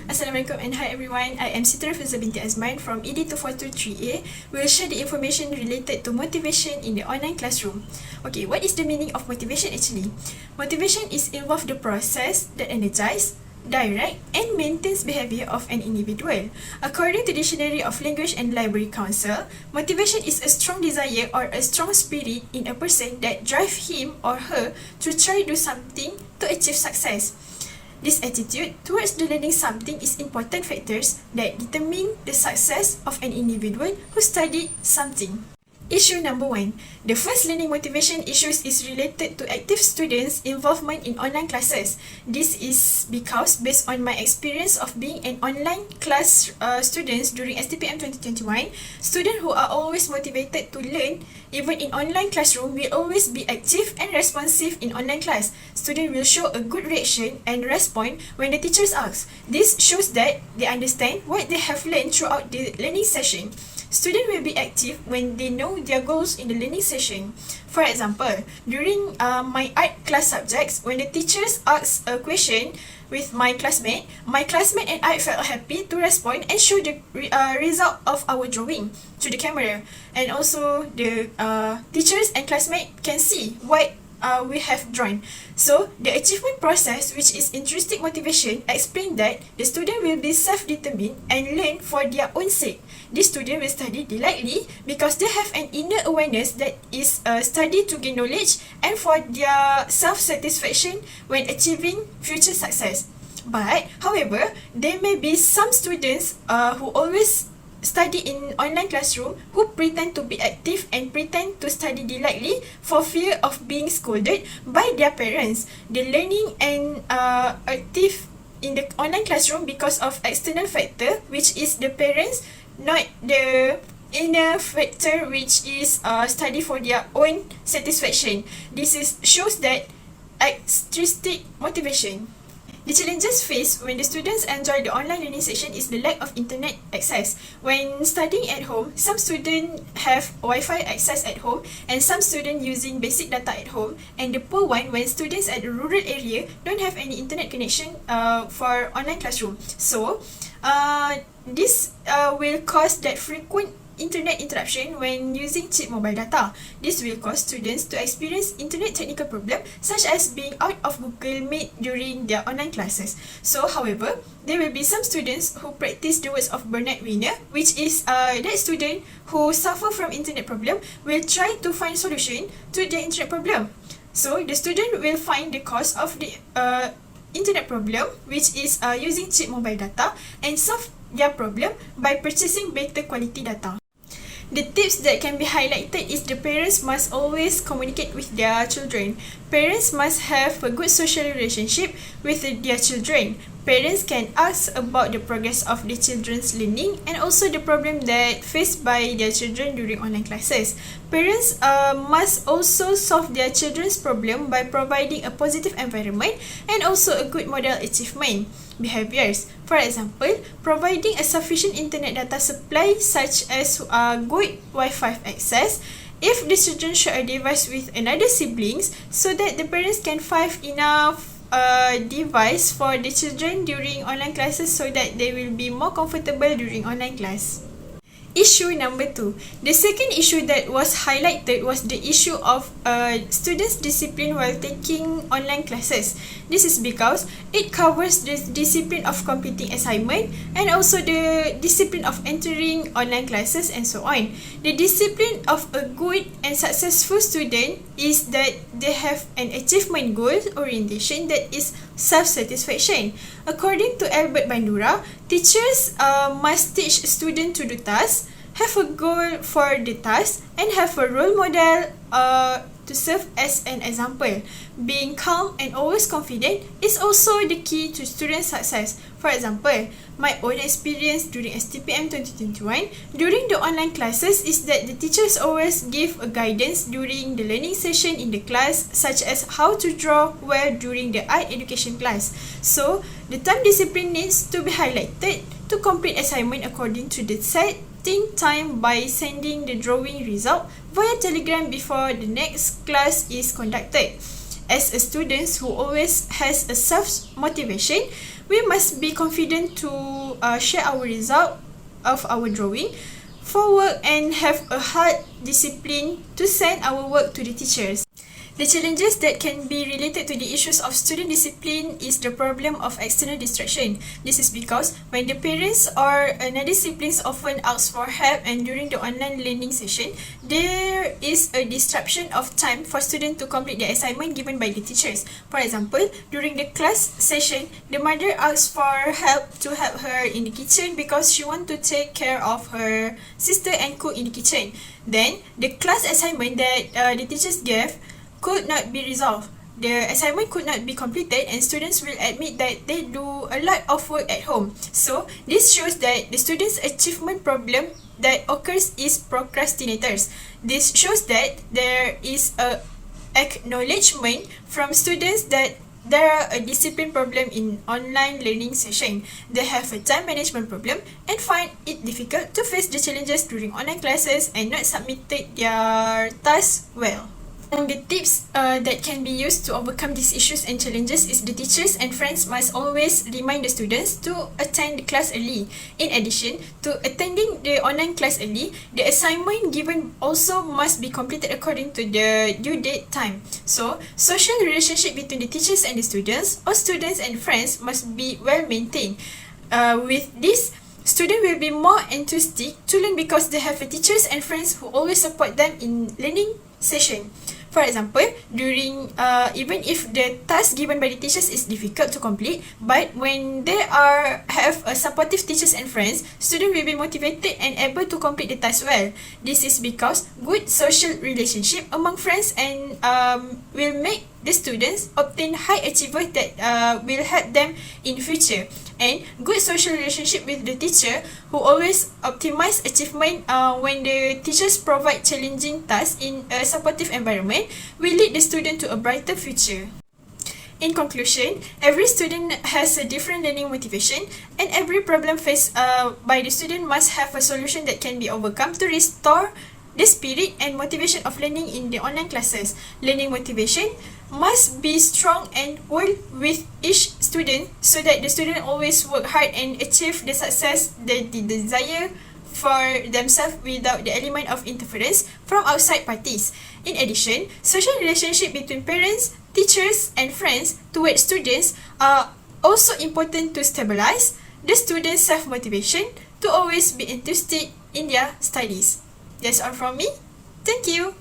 Assalamualaikum and hi everyone. I am SITI binti AZMAN from EDU550. We'll share the information related to motivation in the online classroom. Okay, what is the meaning of motivation actually? Motivation is involve the process that energize, direct and maintains behavior of an individual. According to Dictionary of Language and Library Council, motivation is a strong desire or a strong spirit in a person that drive him or her to try do something to achieve success. This attitude towards the learning something is important factors that determine the success of an individual who studied something. Issue number 1. The first learning motivation issues is related to active students' involvement in online classes. This is because based on my experience of being an online class students during STPM 2021, students who are always motivated to learn even in online classroom will always be active and responsive in online class. Students will show a good reaction and respond when the teachers ask. This shows that they understand what they have learned throughout the learning session. Students will be active when they know their goals in the learning session. For example, during my art class subjects, when the teachers asked a question with my classmate and I felt happy to respond and show the result of our drawing to the camera. And also the teachers and classmates can see what we have drawn. So, the achievement process, which is intrinsic motivation, explains that the student will be self-determined and learn for their own sake. This student will study delightfully because they have an inner awareness that is study to gain knowledge and for their self-satisfaction when achieving future success. But, however, there may be some students who always study in online classroom who pretend to be active and pretend to study delightfully for fear of being scolded by their parents. The learning and active in the online classroom because of external factor, which is the parents, not the inner factor, which is study for their own satisfaction. This shows that extrinsic motivation. The challenges faced when the students enjoy the online learning session is the lack of internet access. When studying at home, some students have Wi-Fi access at home and some students using basic data at home, and the poor one when students at the rural area don't have any internet connection for online classroom. So, this will cause that frequent internet interruption when using cheap mobile data. This will cause students to experience internet technical problem such as being out of Google Meet during their online classes. So, however, there will be some students who practice the words of Bernard Wiener, which is that student who suffer from internet problem will try to find solution to their internet problem. So, the student will find the cause of the internet problem, which is using cheap mobile data, and solve their problem by purchasing better quality data. The tips that can be highlighted is the parents must always communicate with their children. Parents must have a good social relationship with their children. Parents can ask about the progress of the children's learning and also the problem that faced by their children during online classes. Parents must also solve their children's problem by providing a positive environment and also a good model achievement behaviors. For example, providing a sufficient internet data supply such as good Wi-Fi access if the children share a device with another siblings so that the parents can find enough device for the children during online classes so that they will be more comfortable during online class. Issue number 2. The second issue that was highlighted was the issue of students' discipline while taking online classes. This is because it covers the discipline of completing assignment and also the discipline of entering online classes and so on. The discipline of a good and successful student is that they have an achievement goal orientation that is self-satisfaction. According to Albert Bandura, teachers must teach students to do tasks, have a goal for the task, and have a role model to serve as an example. Being calm and always confident is also the key to student success. For example, my own experience during STPM 2021 during the online classes is that the teachers always give a guidance during the learning session in the class, such as how to draw well during the art education class. So, the time discipline needs to be highlighted to complete assignment according to the set time by sending the drawing result via Telegram before the next class is conducted. As a student who always has a self-motivation, we must be confident to share our result of our drawing for work and have a hard discipline to send our work to the teachers. The challenges that can be related to the issues of student discipline is the problem of external distraction. This is because when the parents or another siblings often ask for help and during the online learning session, there is a disruption of time for students to complete the assignment given by the teachers. For example, during the class session, the mother asks for help to help her in the kitchen because she wants to take care of her sister and cook in the kitchen. Then, the class assignment that the teachers gave could not be resolved. The assignment could not be completed and students will admit that they do a lot of work at home. So, this shows that the students' achievement problem that occurs is procrastinators. This shows that there is a acknowledgement from students that there are a discipline problem in online learning session. They have a time management problem and find it difficult to face the challenges during online classes and not submitted their tasks well. And the tips that can be used to overcome these issues and challenges is the teachers and friends must always remind the students to attend the class early. In addition to attending the online class early, the assignment given also must be completed according to the due date time. So, social relationship between the teachers and the students or students and friends must be well maintained. With this, students will be more enthusiastic to learn because they have teachers and friends who always support them in learning session. For example, during even if the task given by the teachers is difficult to complete, but when they have a supportive teachers and friends, students will be motivated and able to complete the task well. This is because good social relationship among friends and will make the students obtain high achievers that will help them in future. And good social relationship with the teacher who always optimize achievement when the teachers provide challenging tasks in a supportive environment will lead the student to a brighter future. In conclusion, every student has a different learning motivation and every problem faced by the student must have a solution that can be overcome to restore the spirit and motivation of learning in the online classes. Learning motivation must be strong and whole with each student so that the student always work hard and achieve the success that they desire for themselves without the element of interference from outside parties. In addition, social relationship between parents, teachers and friends towards students are also important to stabilize the students' self-motivation to always be enthusiastic in their studies. That's all from me. Thank you.